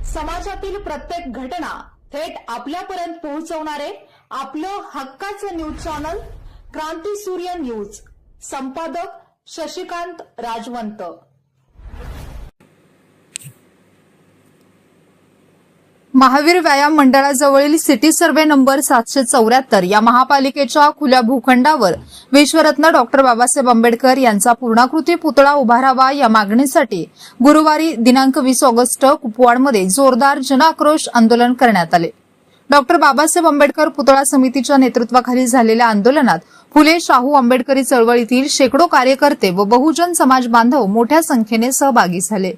समाजातील प्रत्येक घटना थेट आपल्यापर्यंत पोहोचवणारे आपलं हक्काचं न्यूज चॅनल क्रांती सूर्य न्यूज। संपादक शशिकांत राजवंत। महावीर व्यायाम मंडळाजवळील सिटी सर्वे नंबर 774 या महापालिकेच्या खुल्या भूखंडावर विश्वरत्न डॉक्टर बाबासाहेब आंबेडकर यांचा पूर्णाकृती पुतळा उभारावा या मागणीसाठी गुरुवारी दिनांक 20 ऑगस्ट कुपवाडमध्ये जोरदार जनआक्रोश आंदोलन करण्यात आले। डॉक्टर बाबासाहेब आंबेडकर पुतळा समितीच्या नेतृत्वाखाली झालेल्या आंदोलनात फुले शाहू आंबेडकरी चळवळीतील शेकडो कार्यकर्ते व बहुजन समाज बांधव मोठ्या संख्येने सहभागी झाले।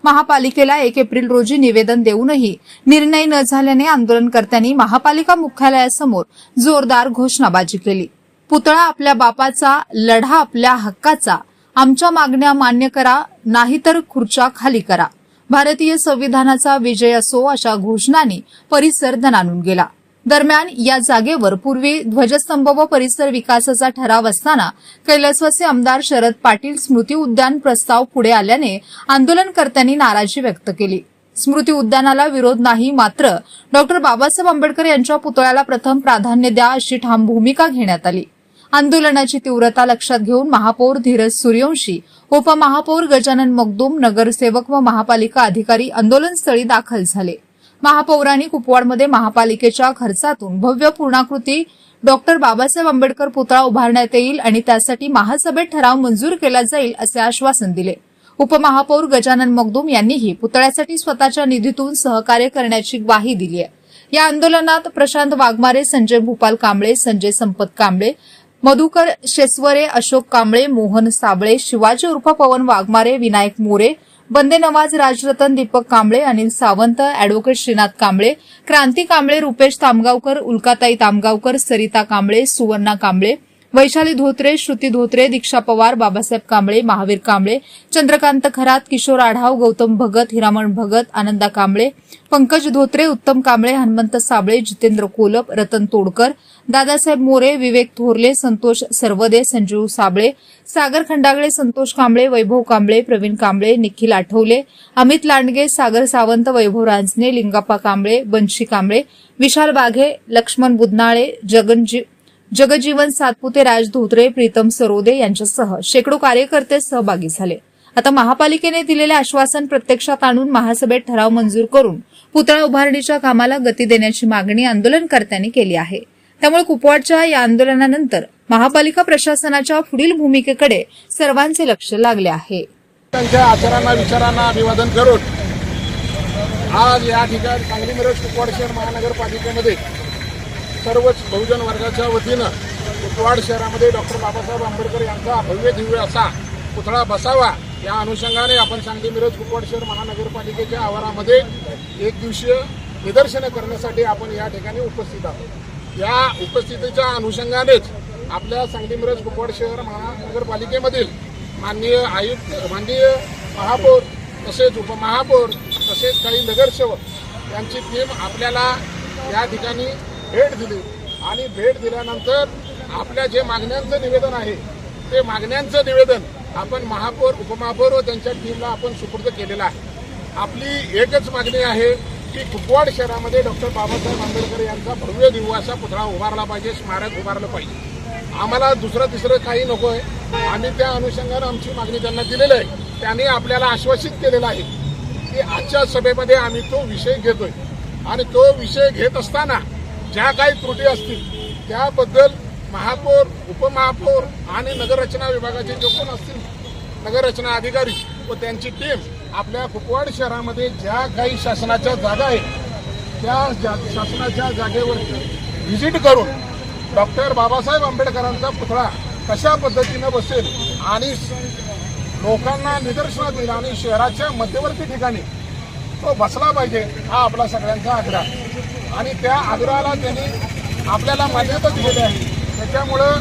महापालिकेला 1 एप्रिल रोजी निवेदन देऊनही निर्णय न झाल्याने आंदोलनकर्त्यांनी महापालिका मुख्यालयासमोर जोरदार घोषणाबाजी केली। पुतळा आपल्या बापाचा, लढा आपल्या हक्काचा, आमच्या मागण्या मान्य करा, नाहीतर खुर्च्या खाली करा, भारतीय संविधानाचा विजय असो अशा घोषणांनी परिसर दणाणून गेला। दरम्यान या जागेवर पूर्वी ध्वजस्तंभ व परिसर विकासाचा ठराव असताना कैलासवासी आमदार शरद पाटील स्मृती उद्यान प्रस्ताव पुढे आल्याने आंदोलनकर्त्यांनी नाराजी व्यक्त केली। स्मृती उद्यानाला विरोध नाही, मात्र डॉक्टर बाबासाहेब आंबेडकर यांच्या पुतळ्याला प्रथम प्राधान्य द्या अशी ठाम भूमिका घेण्यात आली। आंदोलनाची तीव्रता लक्षात घेऊन महापौर धीरज सूर्यवंशी, उपमहापौर गजानन मगदूम, नगरसेवक व महापालिका अधिकारी आंदोलनस्थळी दाखल झाले। महापौरांनी कुपवाडमध्ये महापालिकेच्या खर्चातून भव्य पूर्णाकृती डॉक्टर बाबासाहेब आंबेडकर पुतळा उभारण्यात येईल आणि त्यासाठी महासभेत ठराव मंजूर केला जाईल असे आश्वासन दिले। उपमहापौर गजानन मगदूम यांनीही पुतळ्यासाठी स्वतःच्या निधीतून सहकार्य करण्याची ग्वाही दिली आहे। या आंदोलनात प्रशांत वाघमारे, संजय भूपाल कांबळे, संजय संपत कांबळे, मधुकर शेसवरे, अशोक कांबळे, मोहन साबळे, शिवाजी उर्फ पवन वाघमारे, विनायक मोरे, बंदे नवाज राजरतन, दीपक कांबळे, अनिल सावंत, अॅडव्होकेट श्रीनाथ कांबळे, क्रांती कांबळे, रुपेश तामगावकर, उल्काताई तामगावकर, सरिता कांबळे, सुवर्णा कांबळे, वैशाली धोत्रे, श्रुती धोत्रे, दीक्षा पवार, बाबासाहेब कांबळे, महावीर कांबळे, चंद्रकांत खरात, किशोर आढाव, गौतम भगत, हिरामण भगत, आनंदा कांबळे, पंकज धोत्रे, उत्तम कांबळे, हनुमंत साबळे, जितेंद्र कोलप, रतन तोडकर, दादासाहेब मोरे, विवेक थोरले, संतोष सरवदे, संजीव साबळे, सागर खंडागळे, संतोष कांबळे, वैभव कांबळे, प्रवीण कांबळे, निखिल आठवले, अमित लांडगे, सागर सावंत, वैभव रांजणे, लिंगाप्पा कांबळे, बंशी कांबळे, विशाल बाघे, लक्ष्मण बुधनाळे, जगजीवन सातपुते, राज धोत्रे, प्रीतम सरोदे यांच्यासह शेकडो कार्यकर्ते सहभागी झाले। आता महापालिकेने दिलेले आश्वासन प्रत्यक्षात आणून महासभेत ठराव मंजूर करून पुतळा उभारणीच्या कामाला गती देण्याची मागणी आंदोलनकर्त्यांनी केली आहे। त्यामुळे कुपवाडच्या या आंदोलनानंतर महापालिका प्रशासनाच्या पुढील भूमिकेकडे सर्वांचे लक्ष लागले आहे। त्यांच्या आचारांना विचारांना अभिवादन करून आज या ठिकाणी सांगली मिरज कुपवाड शहर महानगरपालिकेमध्ये सर्वच बहुजन वर्गाच्या वतीनं कुपवाड शहरामध्ये डॉक्टर बाबासाहेब आंबेडकर यांचा भव्य दिव्य असा पुतळा बसावा या अनुषंगाने आपण सांगली मिरज कुपवाड शहर महानगरपालिकेच्या आवारामध्ये एक दिवसीय निदर्शनं करण्यासाठी आपण या ठिकाणी उपस्थित आहोत। या उपस्थितीच्या अनुषंगानेच आपल्या सांगली मिरज कुपवाड शहर महानगरपालिकेमधील माननीय आयुक्त, माननीय महापौर, तसेच उपमहापौर, तसेच काही नगरसेवक यांची टीम आपल्याला या ठिकाणी भेट दिली आणि भेट दिल्यानंतर आपल्या जे मागण्यांचं निवेदन आहे ते मागण्यांचं निवेदन आपण महापौर, उपमहापौर व त्यांच्या टीमला आपण सुपूर्द केलेलं आहे। आपली एकच मागणी आहे की कुपवाड शहरामध्ये डॉक्टर बाबासाहेब आंबेडकर यांचा भव्य दिव्य असा पुतळा उभारला पाहिजे, स्मारक उभारलं पाहिजे। आम्हाला दुसरं तिसरं काही नको आहे। आम्ही त्या अनुषंगानं आमची मागणी त्यांना दिलेली आहे। त्यांनी आपल्याला आश्वासित केलेलं आहे की आजच्या सभेमध्ये आम्ही तो विषय घेतोय आणि तो विषय घेत असताना ज्या काही त्रुटी असतील त्याबद्दल महापौर, उपमहापौर आणि नगररचना विभागाचे जे कोण असतील नगररचना अधिकारी व त्यांची टीम आपल्या कुपवाड शहरामध्ये ज्या काही शासनाच्या जागा आहेत त्या शासनाच्या जागेवरती व्हिजिट करून डॉक्टर बाबासाहेब आंबेडकरांचा पुतळा कशा पद्धतीनं बसेल आणि लोकांना निदर्शनात येईल आणि शहराच्या मध्यवर्ती ठिकाणी तो बसला पाहिजे हा आपला सगळ्यांचा आग्रह आणि त्या आग्रहाला त्यांनी आपल्याला मान्यता दिलेली आहे। त्याच्यामुळं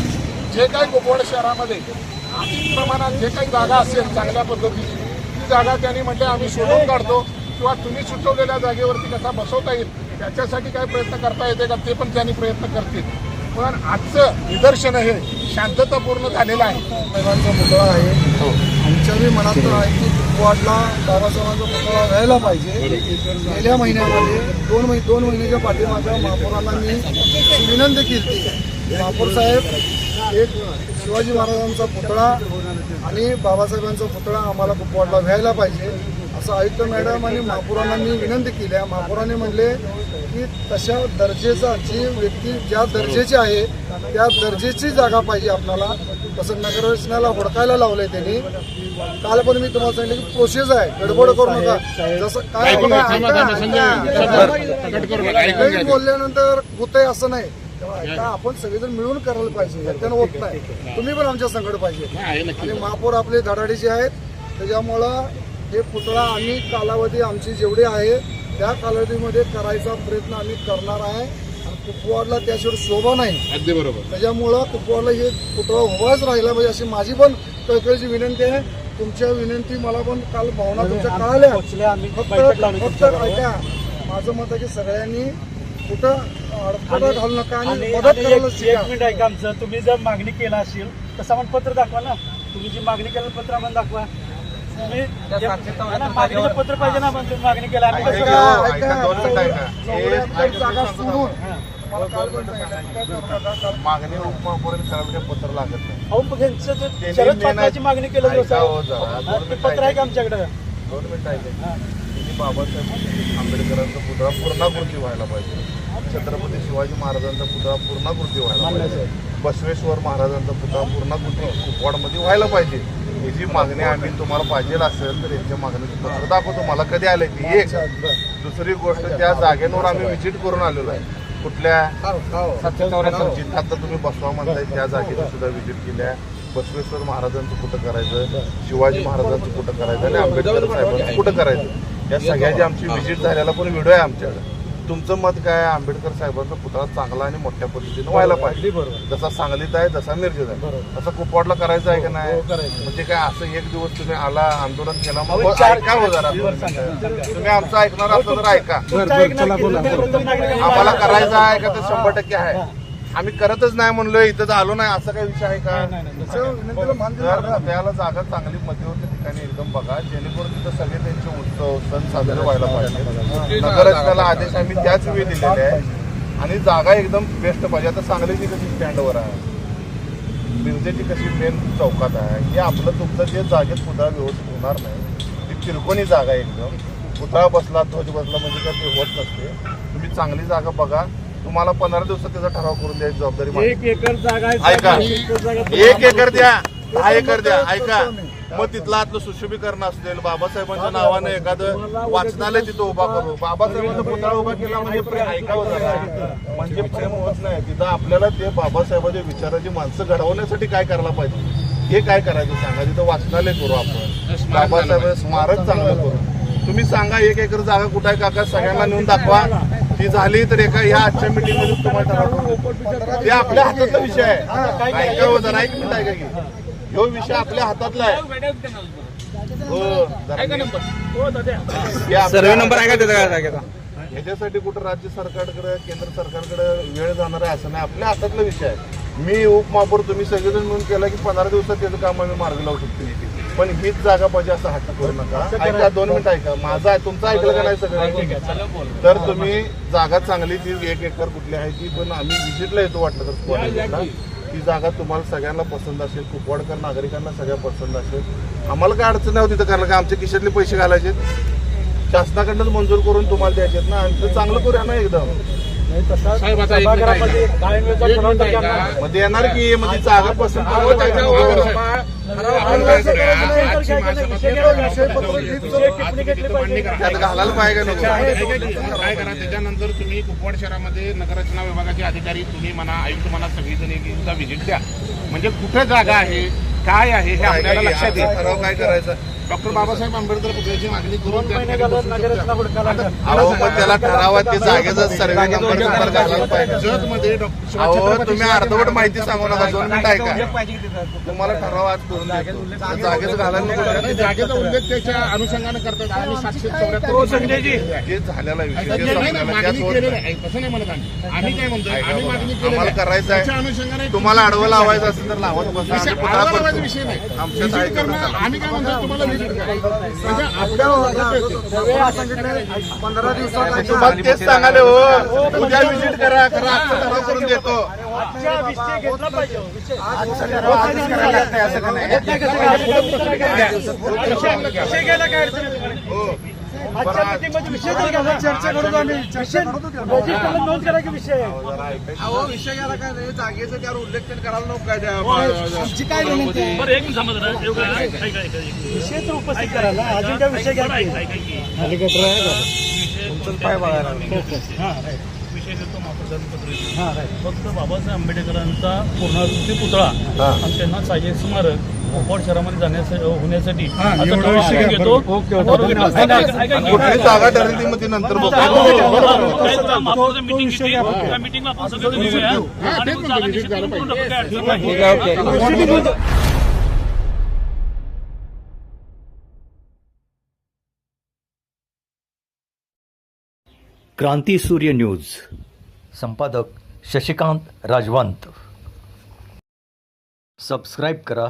जे काही कुपवाड शहरामध्ये अधिक प्रमाणात जे काही जागा असेल चांगल्या पद्धतीची ती जागा त्यांनी म्हटले आम्ही शोधून काढतो किंवा तुम्ही सुचवलेल्या जागेवरती कसा बसवता येईल त्याच्यासाठी काय प्रयत्न करता येते का ते पण त्यांनी प्रयत्न करतील। पण आजचं निदर्शन हे शांततापूर्ण झालेलं आहे। पुतळा आहे आमच्याही मनात आहे की कुपवाडला बाबासाहेबांचा पुतळा व्हायला पाहिजे. गेल्या महिन्यामध्ये दोन महिन्याच्या पाठीमागं महापौरांना मी विनंती केली की महापौर साहेब एक शिवाजी महाराजांचा पुतळा आणि बाबासाहेबांचा पुतळा आम्हाला कुपवाडला व्हायला पाहिजे असं आयुक्त मॅडम आणि महापौरांना मी विनंती केली आहे. महापौरांनी म्हणले की तशा दर्जेचा जी व्यक्ती ज्या दर्जेची आहे त्या दर्जेची जागा पाहिजे आपल्याला. तसं नगररचनेला हुडकायला लावलंय त्यांनी. काल पण मी तुम्हाला सांगितलं की प्रोसेस आहे, गडबड करू नका. जसं काय बोलल्यानंतर होतंय असं नाही. तेव्हा आपण सगळेजण मिळून करायला पाहिजे, त्यानं होत नाही. तुम्ही पण आमच्या संकट पाहिजे आणि महापौर आपले धडाडीचे आहेत. त्याच्यामुळं हे पुतळा आम्ही कालावधी आमची जेवढी आहे त्या कालावधीमध्ये करायचा प्रयत्न आम्ही करणार आहे. आणि कुपवाडला त्याशिवाय शोभा नाही. अगदी बरोबर. त्याच्यामुळं कुपवाडला हे पुतळा उभाच राहिला पाहिजे अशी माझी पण कळकळीची विनंती आहे. तुमच्या विनंती मला पण काल भावना तुमच्या कळाल्या. फक्त ऐका, माझं मत आहे की सगळ्यांनी कुठं अडथळा घालू नका आणि मदत करायला शिका. एक मिनिट ऐका आमचं. तुम्ही जर मागणी केला असेल तसं आपण पत्र दाखवा ना. तुम्ही जी मागणी केलं पत्र आपण दाखवा. तुम्ही मागणीचं पत्र पाहिजे ना. आपण तुम्ही मागणी केला जागा सोडून मला काल पण सांगितलं मागणी उपमहापौरांनी करायला पत्र लागत नाही. अहो मग यांचं ते शरद पाटलाची मागणी केलं ते पत्र आहे का आमच्याकडे? 2 मिनिटं ऐका. बाबासाहेब आंबेडकरांचा पुतळा पूर्णाकृती व्हायला पाहिजे. छत्रपती शिवाजी महाराजांचा पुतळा पूर्णाकृती व्हायला पाहिजे. बसवेश्वर महाराजांचा पुतळा पूर्णाकृती कुपवाडमध्ये व्हायला पाहिजे. ही जी मागणी आम्ही तुम्हाला पाहिजे असेल तर यांच्या मागणीचं पत्र दाखवतो. मला कधी आलंय ती एक. दुसरी गोष्ट, त्या जागेवर आम्ही व्हिजिट करून आलेलो आहे. कुठल्या जिथं आता तुम्ही बसवा म्हणताय त्या जागेवर सुद्धा व्हिजिट केल्या. बसवेश्वर महाराजांचं कुठं करायचं, शिवाजी महाराजांचं कुठं करायचं आणि आंबेडकर साहेबांचं कुठं करायचं, या सगळ्याची आमची व्हिजिट झालेला पण व्हिडिओ आहे आमच्याकडे. तुमचं मत काय? आंबेडकर साहेबांचा पुतळा चांगला आणि मोठ्या पद्धतीने व्हायला पाहिजे. जसा सांगलीत आहे, जसा मिरजेत आहे, तसं कुपवाडला करायचं आहे का नाही? म्हणजे काय असं एक दिवस तुम्ही आला, आंदोलन केला, मग ऐका हो जरा. तुम्ही आमचं ऐकणार असलं तर ऐका. आम्हाला करायचं आहे का? तर 100% आहे. आम्ही करतच नाही म्हणलोय, इथं आलो नाही असं काही विषय आहे का? त्याला जागा चांगली मध्यवर्ती ठिकाणी एकदम बघा, जेणेकरून तिथं सगळे त्यांचे उत्सव सण साजरे व्हायला पाहिजे. नगररचनेला आदेश आम्ही त्याच वेळी दिलेले आहे आणि जागा एकदम बेस्ट पाहिजे. आता सांगलीची कशी स्टँडवर आहे, मिरजेची कशी मेन चौकात आहे, हे आपलं तुमचं जे जागेत पुतळा व्यवस्थित होणार नाही. ती तिरकोणी जागा आहे एकदम. पुतळा बसला, ध्वज बसला म्हणजे काय ते होत नसते. तुम्ही चांगली जागा बघा. तुम्हाला 15 दिवसात त्याचा ठराव करून द्यायची जबाबदारी. 1 एकर जागा आहे. ऐका, 1 एकर द्या, 10 एकर द्या. ऐका, मग तिथला आतलं सुशोभीकरण असेल, बाबासाहेबांच्या नावानं एखादं वाचनालय तिथं उभा करू. बाबासाहेबांचा पुतळा उभा केला म्हणजे ऐकावं जरा, म्हणजे प्रेम होत नाही. तिथं आपल्याला ते बाबासाहेबांच्या विचाराची माणसं घडवण्यासाठी काय करायला पाहिजे हे काय करायचं सांगा. तिथं वाचनालय करू आपण, बाबासाहेब स्मारक चांगलं करू. तुम्ही सांगा 1 एकर जागा कुठं आहे काका, सगळ्यांना नेऊन दाखवा. ती झाली तर एका ह्या आजच्या मीटिंग मध्ये तुम्हाला ते आपल्या हातातला विषय आहे. ऐका हो जरा, 1 मिनिट ऐका की, ह्यो विषय आपल्या हातातला आहे. सर्वे नंबर आहे का त्याचा? ह्याच्यासाठी कुठं राज्य सरकारकडे, केंद्र सरकारकडे वेळ जाणार आहे असं नाही. आपल्या हातातला विषय आहे. मी उपमहापौर, तुम्ही सगळेजण मिळून केला की 15 दिवसात त्याचं काम आम्ही मार्गी लावू शकतो. पण हीच जागा पाहिजे असं हट्ट करू नका. ऐका, 2 मिनिट ऐका. माझा आहे, तुमचं ऐकलं का नाही सगळं? तर तुम्ही जागा चांगली, ती 1 एकर कुठली आहे ती पण आम्ही व्हिजिटला येतो वाटलं तर ती जागा तुम्हाला सगळ्यांना पसंत असेल, कुपवाडकर नागरिकांना सगळ्या पसंत असेल. आम्हाला काय अडचण नाही तिथं करायला. का आमच्या खिशातले पैसे घालायचे, शासनाकडनंच मंजूर करून तुम्हाला द्यायचे ना. आणि ते चांगलं करूया ना एकदम. मध्ये येणार की मध्ये जागा पसंत घालायला पाहिजे का काय करा. त्याच्यानंतर तुम्ही कुपवाड शहरामध्ये नगररचना विभागाचे अधिकारी, तुम्ही म्हणा, आयुक्त म्हणा, सगळीजण एकदा व्हिजिट द्या. म्हणजे कुठे जागा आहे, काय आहे हे आपल्याला लक्षात येईल. ठराव काय करायचं? डॉक्टर बाबासाहेब आंबेडकर पुतळ्याची मागणी करून त्याला ठरावात ते जागेचा सर्वे नंबर घालायला पाहिजे. जतमध्ये तुम्ही अर्धवट माहिती सांगू नका. 2 मिनिट ऐका. तुम्हाला ठराव आज करून देतो. जागेचं घालायला जागेचा उल्लेख त्याच्या अनुषंगाने करतात. आणि 774 हे झालेला विषय मागणी केलेलं आहे. तसं नाही म्हणत आम्ही काय म्हणतो, आम्ही मागणी केली आम्हाला करायचं आहे. अनुषंगाने तुम्हाला अडवं लावायचं असेल तर लावत बसा. करायचा विषय नाही. आमच्या व्हिजिट ऐकलं करणं त्याला. आम्ही काय म्हणतो तुम्हाला व्हिजिट करा म्हणजे आपल्या सांगितलं 15 दिवसात तुम्हाला तेच सांगाले हो, उद्या विजिट करा, खरं आजचा ठराव करून देतो. आजच्या विषय घेतला पाहिजे विषय विषय घ्यायला काय अडचण आहे तुम्हाला? आजच्या मीटिंगमध्ये विषय तर घ्या ना, चर्चा करू आम्ही विषय रजिस्टरला नोंद करा की विषय अहो विषय घ्यायला काय नाही, जागेचं त्यावर उल्लेख करायला नको काय त्या आमची काय विनंती आहे? बरं एक मिनिट थांबा जरा. ऐका. विषय तर उपस्थित करायला अजून काय विषय घ्या विषय देतो महाप्रसादपत्र. फक्त बाबासाहेब आंबेडकरांचा पूर्णाकृती पुतळा आणि त्यांना साजे स्मारक भोपाळ शहरामध्ये होण्यासाठी आता ठराव आपण घेतो. ऐका की. कुठली जागा ठरली मग ती नंतर बघू. महापौरचं मीटिंग घेतली त्या मीटिंगला आपण सगळं घेऊया आणि मग जागा निश्चित करून टाकू. काय अडचण नाही. क्रांती सूर्य न्यूज संपादक शशिकांत राजवंत. सबस्क्राईब करा,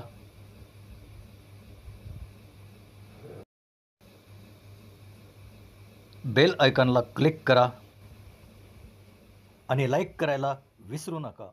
बेल आयकॉनला क्लिक करा आणि लाईक करायला विसरू नका.